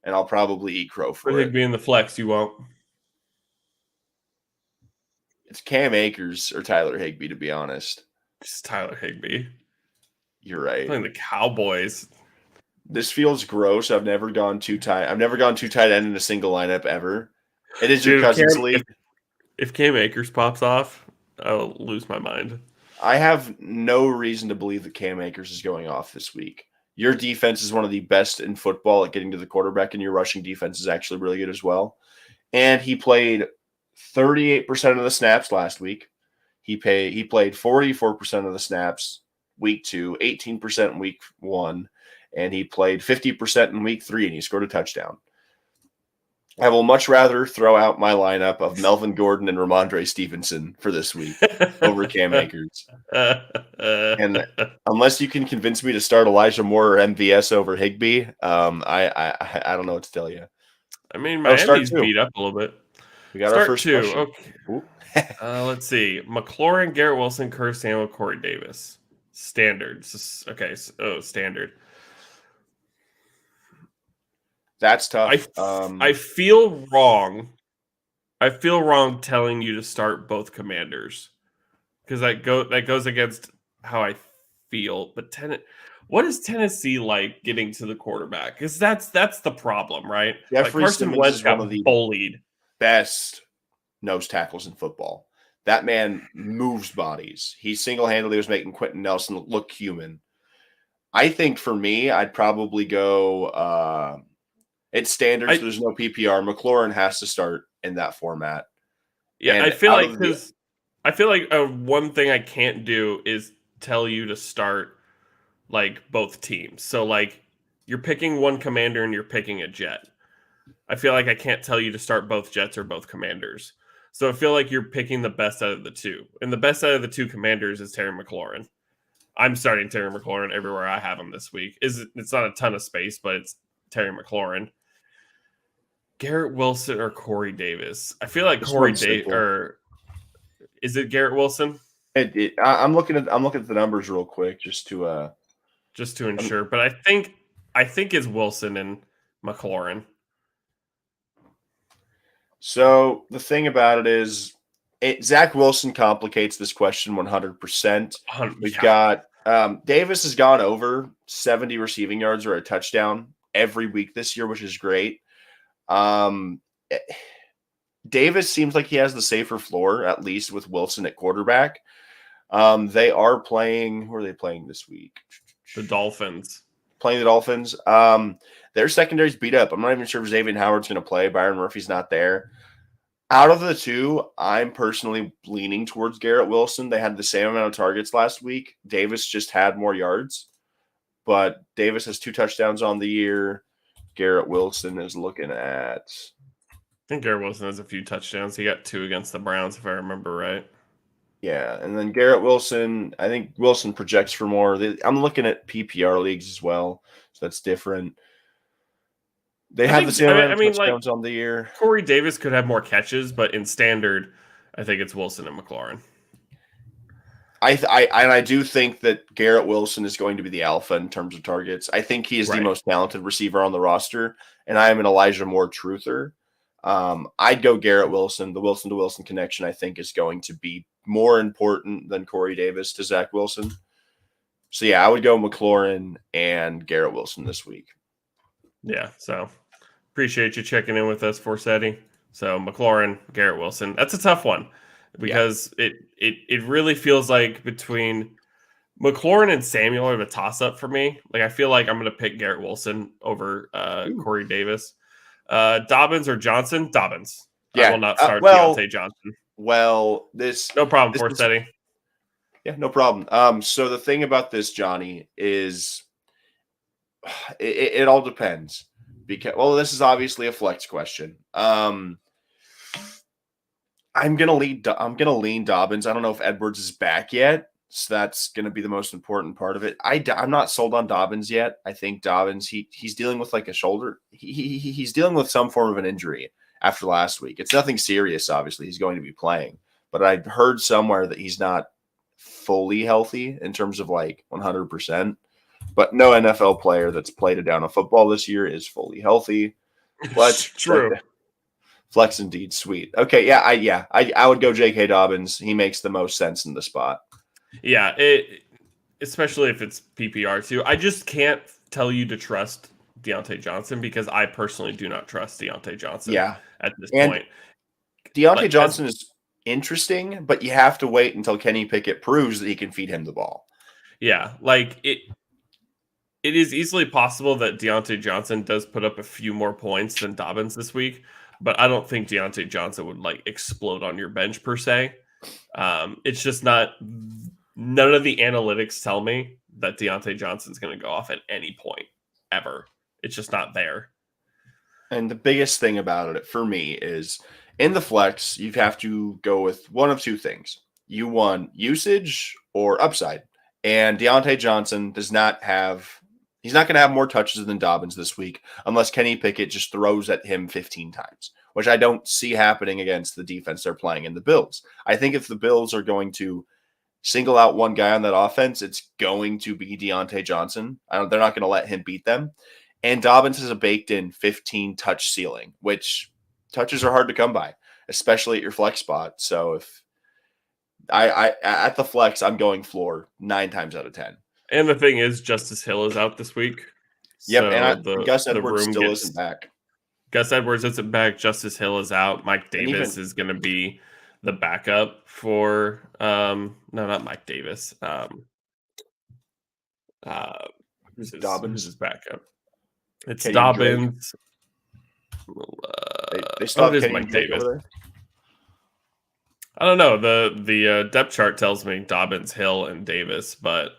Speaker 2: and I'll probably eat crow for it.
Speaker 1: Higbee in the flex, you won't.
Speaker 2: It's Cam Akers or Tyler Higbee, to be honest.
Speaker 1: It's Tyler Higbee.
Speaker 2: You're right.
Speaker 1: Playing the Cowboys.
Speaker 2: This feels gross. I've never gone 2 tight end in a single lineup ever. It is your cousin's league.
Speaker 1: If Cam Akers pops off, I'll lose my mind.
Speaker 2: I have no reason to believe that Cam Akers is going off this week. Your defense is one of the best in football at getting to the quarterback, and your rushing defense is actually really good as well. And he played 38% of the snaps last week. He played 44% of the snaps week 2, 18% in week 1, and he played 50% in week 3, and he scored a touchdown. I will much rather throw out my lineup of Melvin Gordon and Ramondre Stevenson for this week over Cam Akers. And unless you can convince me to start Elijah Moore or MVS over Higbee, I don't know what to tell you.
Speaker 1: I mean, Miami's beat up a little bit.
Speaker 2: We got our first 2.
Speaker 1: Okay. Let's see. McLaurin, Garrett Wilson, Curtis Samuel, Corey Davis. Standards. Okay. Standard.
Speaker 2: That's tough.
Speaker 1: I feel wrong. I feel wrong telling you to start both commanders because that goes against how I feel. But what is Tennessee like getting to the quarterback? Because that's the problem, right?
Speaker 2: Jeffrey
Speaker 1: Carson Wentz got bullied.
Speaker 2: Best nose tackles in football. That man moves bodies. He single-handedly was making Quentin Nelson look human. I think for me, I'd probably go. It's standard, so there's no PPR. McLaurin has to start in that format.
Speaker 1: Yeah, and I feel like one thing I can't do is tell you to start like both teams. So like you're picking one commander and you're picking a jet. I feel like I can't tell you to start both jets or both commanders. So I feel like you're picking the best out of the 2. And the best out of the 2 commanders is Terry McLaurin. I'm starting Terry McLaurin everywhere I have him this week. It's not a ton of space, but it's Terry McLaurin. Garrett Wilson or Corey Davis? I feel like Corey Davis, or is it Garrett Wilson?
Speaker 2: I'm looking at the numbers real quick just to
Speaker 1: ensure. But I think it's Wilson and McLaurin.
Speaker 2: So the thing about it is, Zach Wilson complicates this question 100%. We've got Davis has gone over 70 receiving yards or a touchdown every week this year, which is great. Davis seems like he has the safer floor, at least with Wilson at quarterback. They are playing. Who are they playing this week?
Speaker 1: The Dolphins.
Speaker 2: Playing the Dolphins. Their secondary's beat up. I'm not even sure if Xavier Howard's going to play. Byron Murphy's not there. Out of the two, I'm personally leaning towards Garrett Wilson. They had the same amount of targets last week. Davis just had more yards, but Davis has 2 touchdowns on the year. Garrett Wilson is looking at.
Speaker 1: I think Garrett Wilson has a few touchdowns. He got 2 against the Browns, if I remember right.
Speaker 2: Yeah, and then Garrett Wilson, I think Wilson projects for more. I'm looking at PPR leagues as well, so that's different. They have the same amount of touchdowns on the year.
Speaker 1: Corey Davis could have more catches, but in standard, I think it's Wilson and McLaurin.
Speaker 2: I do think that Garrett Wilson is going to be the alpha in terms of targets. I think he is the most talented receiver on the roster, and I am an Elijah Moore truther. I'd go Garrett Wilson. The Wilson to Wilson connection, I think, is going to be more important than Corey Davis to Zach Wilson. So yeah, I would go McLaurin and Garrett Wilson this week.
Speaker 1: Yeah, so appreciate you checking in with us, Forsetti. So McLaurin, Garrett Wilson. That's a tough one because it really feels like between McLaurin and Samuel are the toss-up for me. Like I feel like I'm going to pick Garrett Wilson over Corey Davis. Dobbins or Johnson? Dobbins.
Speaker 2: Yeah.
Speaker 1: I will not start Deontay Johnson.
Speaker 2: Well,
Speaker 1: no problem, Forsetti.
Speaker 2: Yeah, no problem. So the thing about this, Johnny, is it all depends. Because this is obviously a flex question. I'm gonna lean Dobbins. I don't know if Edwards is back yet, so that's gonna be the most important part of it. I'm not sold on Dobbins yet. I think Dobbins he's dealing with like a shoulder. He's dealing with some form of an injury after last week. It's nothing serious, obviously. He's going to be playing, but I heard somewhere that he's not fully healthy in terms of like 100%. But no NFL player that's played a down of football this year is fully healthy.
Speaker 1: True.
Speaker 2: Flex indeed, sweet. Okay, I would go J.K. Dobbins. He makes the most sense in the spot.
Speaker 1: Yeah, especially if it's PPR too. I just can't tell you to trust Deontay Johnson because I personally do not trust Deontay Johnson.
Speaker 2: Yeah,
Speaker 1: at this point,
Speaker 2: Deontay Johnson is interesting, but you have to wait until Kenny Pickett proves that he can feed him the ball.
Speaker 1: Yeah, like it is easily possible that Deontay Johnson does put up a few more points than Dobbins this week, but I don't think Deontay Johnson would like explode on your bench per se. It's just not. None of the analytics tell me that Deontay Johnson's going to go off at any point ever. It's just not there.
Speaker 2: And the biggest thing about it for me is in the flex, you have to go with one of two things. You want usage or upside. And Deontay Johnson he's not going to have more touches than Dobbins this week unless Kenny Pickett just throws at him 15 times, which I don't see happening against the defense they're playing in the Bills. I think if the Bills are going to single out one guy on that offense, it's going to be Deontay Johnson. They're not going to let him beat them. And Dobbins has a baked-in 15-touch ceiling, which touches are hard to come by, especially at your flex spot. So if I at the flex, I'm going floor 9 times out of 10.
Speaker 1: And the thing is, Justice Hill is out this week.
Speaker 2: Yep, so and Gus Edwards still isn't back.
Speaker 1: Gus Edwards isn't back. Justice Hill is out. Mike Davis is going to be the backup for no, not Mike Davis. Who's his backup? It's Kenny Dobbins.
Speaker 2: They stopped
Speaker 1: Kenny Mike Davis. I don't know. The depth chart tells me Dobbins, Hill, and Davis, but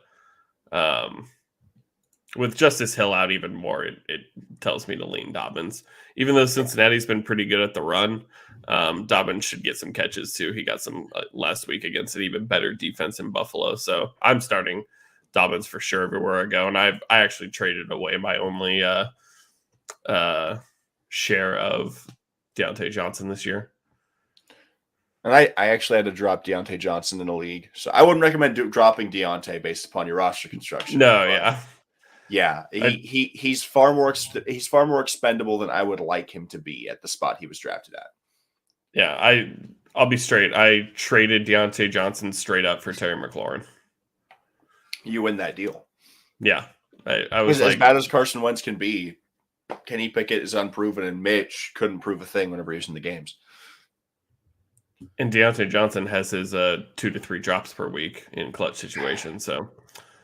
Speaker 1: with Justice Hill out even more, it tells me to lean Dobbins. Even though Cincinnati's been pretty good at the run, Dobbins should get some catches too. He got some last week against an even better defense in Buffalo. So I'm starting Dobbins for sure everywhere I go. And I actually traded away my only share of Deontay Johnson this year.
Speaker 2: And I actually had to drop Deontay Johnson in a league. So I wouldn't recommend dropping Deontay based upon your roster construction.
Speaker 1: No, yeah.
Speaker 2: Yeah, he's far more expendable than I would like him to be at the spot he was drafted at.
Speaker 1: Yeah, I'll be straight. I traded Deontay Johnson straight up for Terry McLaurin.
Speaker 2: you win that deal.
Speaker 1: Yeah. I was
Speaker 2: as bad as Carson Wentz can be, Kenny Pickett is unproven, and Mitch couldn't prove a thing whenever he was in the games.
Speaker 1: And Deontay Johnson has his 2 to 3 drops per week in clutch situations. So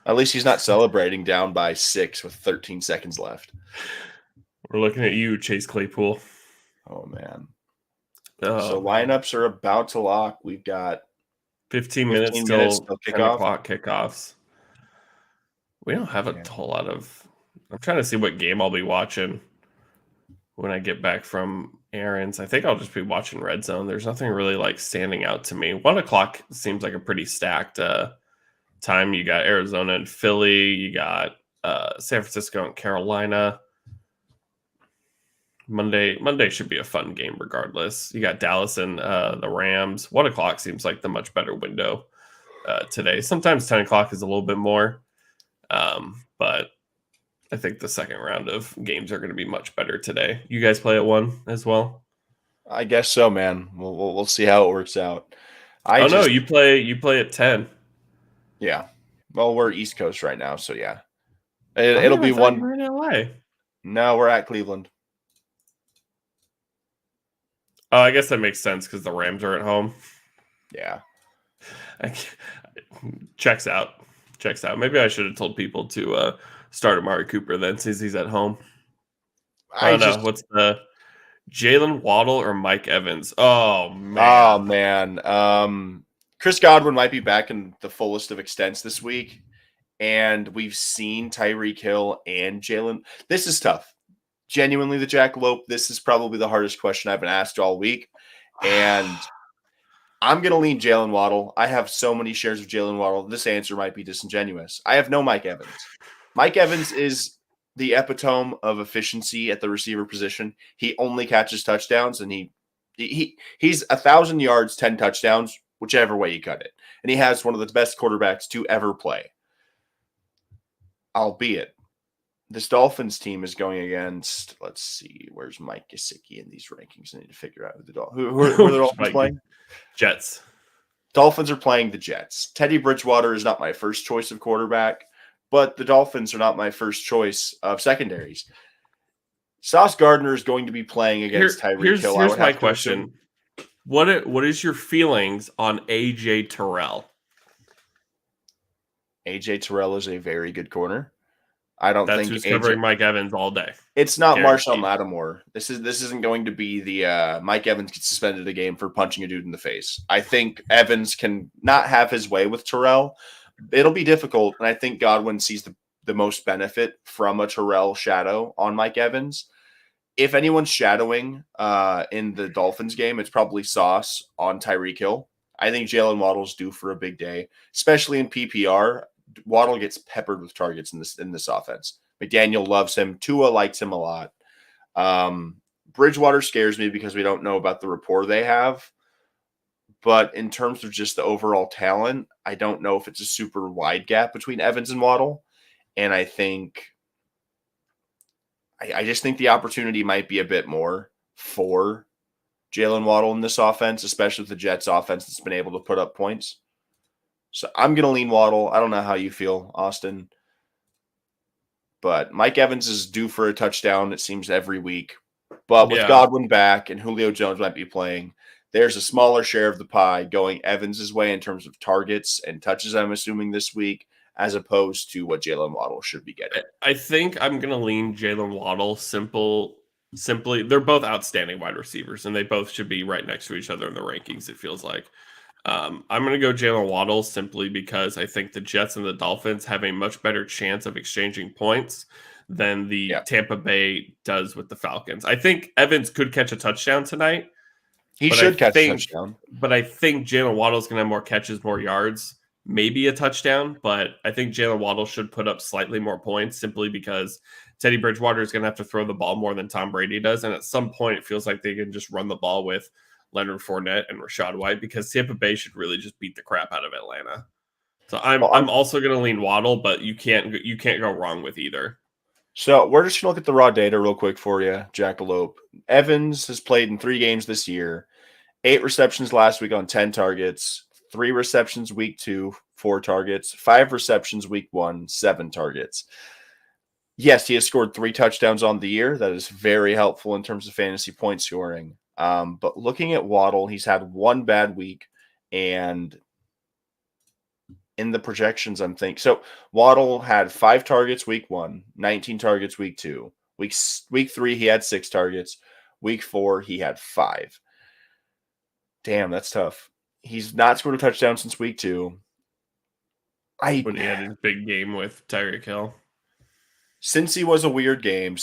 Speaker 2: at least he's not celebrating down by 6 with 13 seconds left.
Speaker 1: We're looking at you, Chase Claypool.
Speaker 2: Oh, man.
Speaker 1: So
Speaker 2: lineups are about to lock. We've got
Speaker 1: 15 minutes till 10 o'clock kickoffs. We don't have a whole lot of... I'm trying to see what game I'll be watching when I get back from errands. I think I'll just be watching Red Zone. There's nothing really like standing out to me. 1 o'clock seems like a pretty stacked time. You got Arizona and Philly. You got San Francisco and Carolina. Monday should be a fun game regardless. You got Dallas and the Rams. 1 o'clock seems like the much better window today. Sometimes 10 o'clock is a little bit more, but I think the second round of games are going to be much better today. You guys play at 1 as well?
Speaker 2: I guess so, man. We'll see how it works out.
Speaker 1: No, you play at 10.
Speaker 2: Yeah. Well, we're East Coast right now, so yeah. It'll be one.
Speaker 1: We're in LA.
Speaker 2: No, we're at Cleveland.
Speaker 1: Oh, I guess that makes sense because the Rams are at home.
Speaker 2: Yeah.
Speaker 1: Checks out. Maybe I should have told people to start Amari Cooper then, since he's at home. I don't know. What's the Jalen Waddle or Mike Evans? Oh
Speaker 2: man. Chris Godwin might be back in the fullest of extents this week, and we've seen Tyreek Hill and Jalen. This is tough. Genuinely, the jackalope. This is probably the hardest question I've been asked all week, and I'm going to lean Jalen Waddle. I have so many shares of Jalen Waddle. This answer might be disingenuous. I have no Mike Evans. Mike Evans is the epitome of efficiency at the receiver position. He only catches touchdowns, and he's 1,000 yards, 10 touchdowns, whichever way you cut it. And he has one of the best quarterbacks to ever play. Albeit, this Dolphins team is going against, let's see, where's Mike Gesicki in these rankings? I need to figure out who the Dolphins playing.
Speaker 1: Jets.
Speaker 2: Dolphins are playing the Jets. Teddy Bridgewater is not my first choice of quarterback, but the Dolphins are not my first choice of secondaries. Sauce Gardner is going to be playing against Tyreek Hill.
Speaker 1: Here's my question. What is your feelings on AJ Terrell?
Speaker 2: AJ Terrell is a very good corner. I don't think
Speaker 1: who's covering Mike Evans all day.
Speaker 2: It's not Marshawn Lattimore. This isn't going to be the Mike Evans gets suspended a game for punching a dude in the face. I think Evans can not have his way with Terrell. It'll be difficult, and I think Godwin sees the most benefit from a Terrell shadow on Mike Evans. If anyone's shadowing in the Dolphins game, it's probably Sauce on Tyreek Hill. I think Jalen Waddle's due for a big day, especially in PPR. Waddle gets peppered with targets in this offense. McDaniel loves him. Tua likes him a lot. Bridgewater scares me because we don't know about the rapport they have. But in terms of just the overall talent, I don't know if it's a super wide gap between Evans and Waddle. And I just think the opportunity might be a bit more for Jalen Waddle in this offense, especially with the Jets offense that's been able to put up points. So I'm going to lean Waddle. I don't know how you feel, Austin. But Mike Evans is due for a touchdown, it seems, every week. But with Godwin back and Julio Jones might be playing, there's a smaller share of the pie going Evans' way in terms of targets and touches, I'm assuming, this week, as opposed to what Jalen Waddle should be getting.
Speaker 1: I think I'm going to lean Jalen Waddle simply. They're both outstanding wide receivers, and they both should be right next to each other in the rankings, it feels like. I'm going to go Jalen Waddle simply because I think the Jets and the Dolphins have a much better chance of exchanging points than the Tampa Bay does with the Falcons. I think Evans could catch a touchdown tonight.
Speaker 2: He should catch a touchdown.
Speaker 1: But I think Jalen Waddle is going to have more catches, more yards, maybe a touchdown. But I think Jalen Waddle should put up slightly more points simply because Teddy Bridgewater is going to have to throw the ball more than Tom Brady does. And at some point, it feels like they can just run the ball with Leonard Fournette and Rachaad White because Tampa Bay should really just beat the crap out of Atlanta. So I'm also going to lean Waddle, but you can't go wrong with either.
Speaker 2: So we're just going to look at the raw data real quick for you, Jackalope. Evans has played in 3 games this year, 8 receptions last week on 10 targets, 3 receptions week 2, 4 targets, 5 receptions week 1, 7 targets. Yes, he has scored 3 touchdowns on the year. That is very helpful in terms of fantasy point scoring. But looking at Waddle, he's had 1 bad week, and in the projections, I'm thinking so. Waddle had 5 targets week 1, 19 targets week 2. Week 3, he had 6 targets. Week 4, he had 5. Damn, that's tough. He's not scored a touchdown since week 2.
Speaker 1: When he had his big game with Tyreek Hill.
Speaker 2: Since he was a weird game,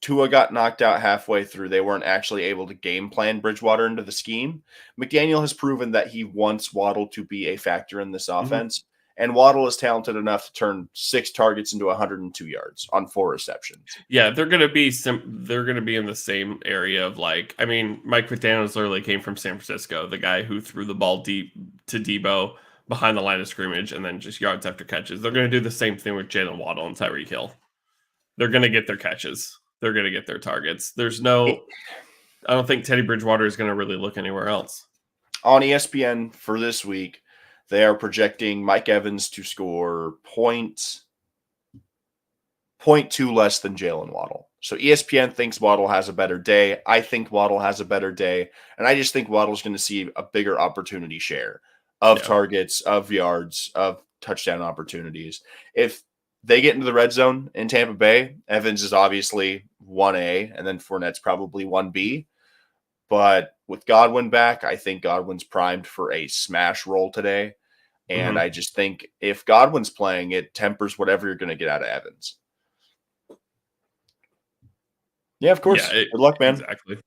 Speaker 2: Tua got knocked out halfway through. They weren't actually able to game plan Bridgewater into the scheme. McDaniel has proven that he wants Waddle to be a factor in this offense. And Waddle is talented enough to turn 6 targets into 102 yards on 4 receptions.
Speaker 1: Yeah, they're going to be in the same area of Mike McDaniels literally came from San Francisco, the guy who threw the ball deep to Debo behind the line of scrimmage and then just yards after catches. They're going to do the same thing with Jalen Waddle and Tyreek Hill. They're going to get their catches. They're going to get their targets. I don't think Teddy Bridgewater is going to really look anywhere else.
Speaker 2: On ESPN for this week, they are projecting Mike Evans to score 0.2 less than Jalen Waddle. So ESPN thinks Waddle has a better day. I think Waddle has a better day. And I just think Waddle's going to see a bigger opportunity share of targets, of yards, of touchdown opportunities. If they get into the red zone in Tampa Bay, Evans is obviously 1A, and then Fournette's probably 1B. But with Godwin back, I think Godwin's primed for a smash roll today. And I just think if Godwin's playing, it tempers whatever you're going to get out of Evans. Yeah, of course.
Speaker 1: Yeah,
Speaker 2: good luck, man.
Speaker 1: Exactly.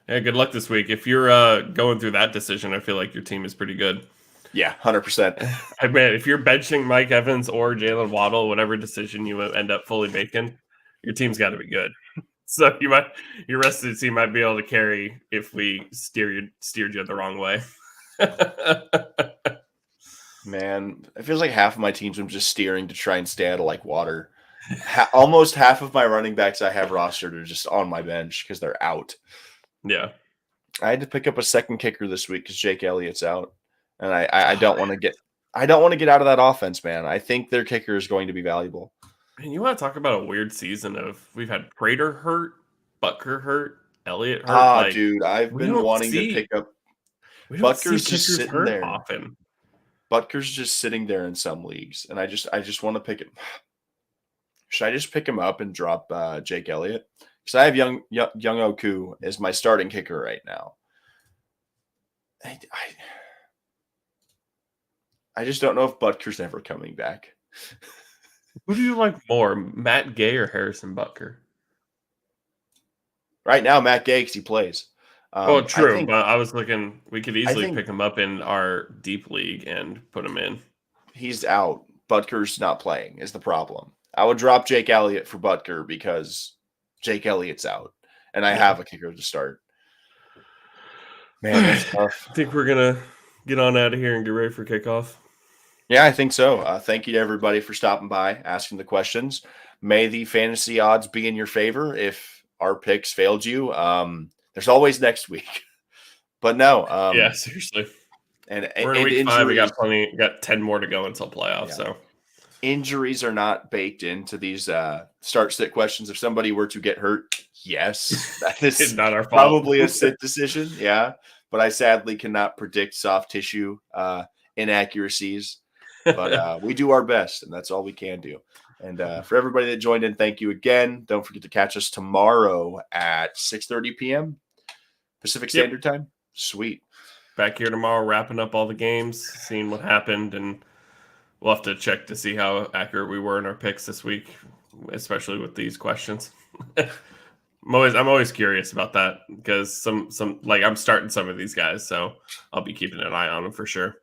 Speaker 1: Yeah, good luck this week. If you're going through that decision, I feel like your team is pretty good.
Speaker 2: Yeah, 100%.
Speaker 1: I mean, if you're benching Mike Evans or Jalen Waddle, whatever decision you end up fully making, your team's got to be good. So your rest of the team might be able to carry if we steered you the wrong way.
Speaker 2: Man, it feels like half of my teams I'm just steering to try and stay out of like water. Almost half of my running backs I have rostered are just on my bench because they're out.
Speaker 1: Yeah.
Speaker 2: I had to pick up a second kicker this week because Jake Elliott's out. And I don't want to get out of that offense, man. I think their kicker is going to be valuable.
Speaker 1: And you want to talk about a weird season of we've had Prater hurt, Butker hurt, Elliott hurt.
Speaker 2: Dude, I've been wanting to pick up. Butker's just sitting there
Speaker 1: often.
Speaker 2: Butker's just sitting there in some leagues, and I just want to pick it. Should I just pick him up and drop Jake Elliott? Because I have young Oku as my starting kicker right now. I just don't know if Butker's ever coming back.
Speaker 1: Who do you like more, Matt Gay or Harrison Butker?
Speaker 2: Right now, Matt Gay, because he plays.
Speaker 1: True. But I was looking, we could easily pick him up in our deep league and put him in.
Speaker 2: He's out. Butker's not playing is the problem. I would drop Jake Elliott for Butker because Jake Elliott's out, and I have a kicker to start. Man, that's tough.
Speaker 1: I think we're going to get on out of here and get ready for kickoff.
Speaker 2: Yeah, I think so. Thank you to everybody for stopping by, asking the questions. May the fantasy odds be in your favor. If our picks failed you, there's always next week. But no.
Speaker 1: Yeah, seriously.
Speaker 2: And
Speaker 1: we're in week 5. We got plenty. Got 10 more to go until playoffs. Yeah. So
Speaker 2: injuries are not baked into these start-sit questions. If somebody were to get hurt, yes, that is
Speaker 1: not our fault.
Speaker 2: Probably a sit decision. Yeah, but I sadly cannot predict soft tissue inaccuracies. But we do our best, and that's all we can do. And for everybody that joined in, thank you again. Don't forget to catch us tomorrow at 6:30 p.m. Pacific Standard Time. Sweet.
Speaker 1: Back here tomorrow, wrapping up all the games, seeing what happened, and we'll have to check to see how accurate we were in our picks this week, especially with these questions. I'm always curious about that because some I'm starting some of these guys, so I'll be keeping an eye on them for sure.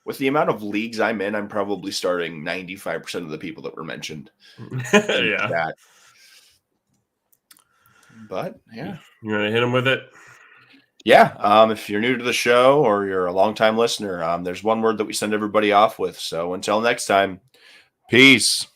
Speaker 2: With the amount of leagues I'm in, I'm probably starting 95% of the people that were mentioned.
Speaker 1: Yeah.
Speaker 2: That. But, yeah.
Speaker 1: You want to hit them with it?
Speaker 2: Yeah. If you're new to the show or you're a longtime listener, there's one word that we send everybody off with. So until next time, peace.